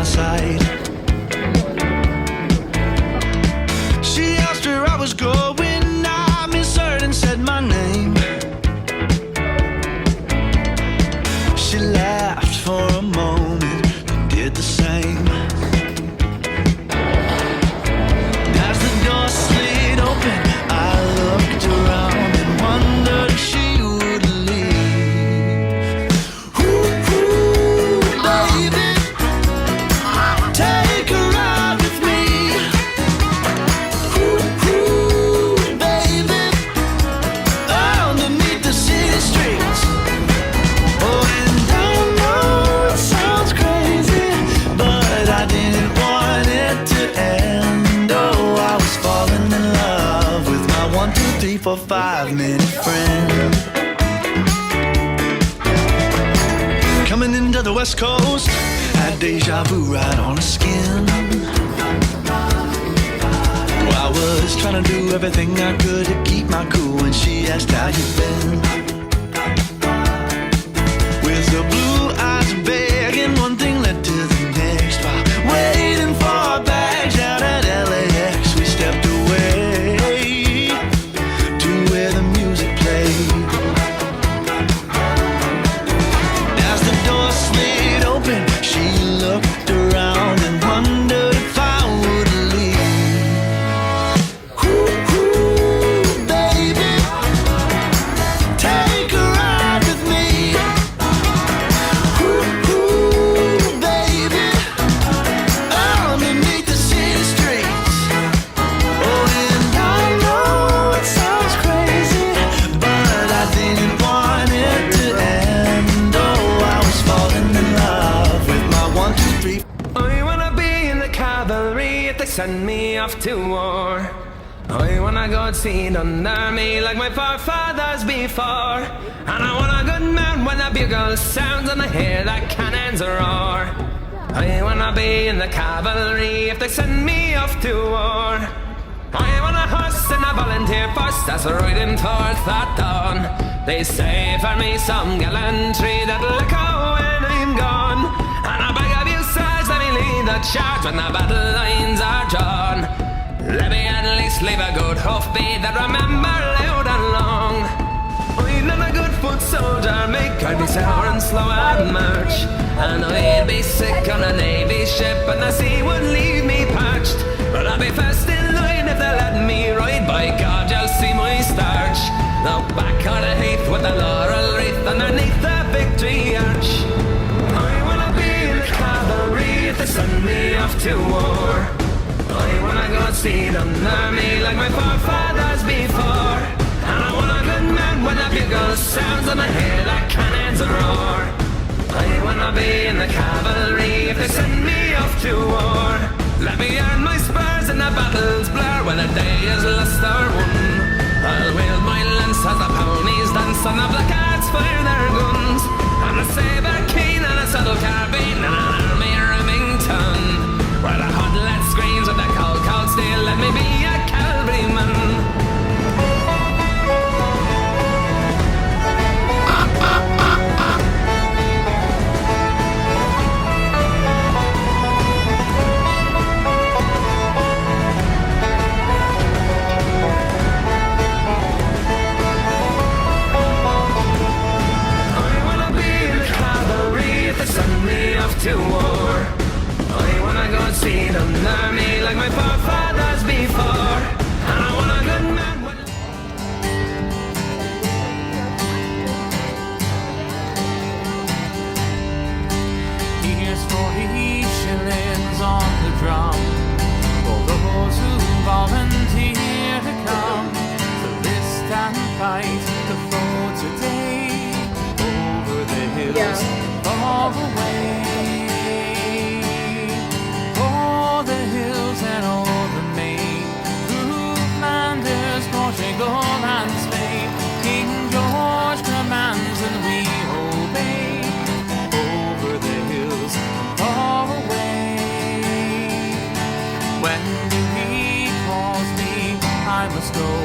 my side. She asked where I was going, I misheard and said my name. She laughed for a moment, then did the same. As the door slid open, I looked around and wondered if she would leave. Ooh, ooh, baby, take a ride with me. Ooh, ooh, baby, underneath the city streets. Oh, and I know it sounds crazy, but I didn't want it to end. Oh, I was falling in love with my 1, 2, 3, 4, 5 minute friend. Coming into the West Coast, had deja vu right on the skin. I was trying to do everything I could to keep my cool when she asked how you been. With the blue eyes begging, one thing led to the next. While waiting for our bags out at LAX, we stepped away to where the music played. As the door slid open, she looked around and wondered if I would leave. Ooh, ooh, baby, take a ride with me. Ooh, ooh, baby, underneath the city streets. Oh, and I know it sounds crazy, but I didn't want it to end. Oh, I was falling in love with my 1, 2, 3. I wanna be in the cavalry if they send me off to war. I wanna go and see an army like my forefathers before. And I want a good man when the bugle sounds and I hear the cannons roar. I wanna be in the cavalry if they send me off to war. I want a horse and a volunteer force that's riding forth at dawn. They say for me some gallantry that'll echo when I'm gone. And I beg of you, sirs, let me lead the charge when the battle lines are drawn. Let me at least leave a good hoofbeat that remember loud and long. I'm not a good foot soldier, make I'd be sour and slow at march. And I'd be sick on a navy ship and the sea would leave me parched. But I'll be first in line if they let me ride, by God you'll see my starch. The back of the heath with the laurel wreath underneath the victory arch. I wanna be in the cavalry if they send me off to war. I wanna go and see an army like my forefathers before. And I want a good man when the bugle sounds and I hear the cannons roar. I wanna be in the cavalry if they send me off to war. Let me earn my spurs in the battle's blur when the day is lost or won. I'll wield my lance as the ponies dance and the blackguards fire their guns. I'm a saber keen and a subtle carbine and an army Remington. Where the hot lead screams with the cold, cold steel, let me be a cavalryman. Send me off to war. I wanna go and see an army like my forefathers before. And I want a good man when... Here's 40 shillings on the drum for those who volunteer to come to list and fight the foe today over the hills. All the way, all the hills and all the main, through Flanders, Portugal and Spain. King George commands and we obey, over the hills and far away. When he calls me, I must go.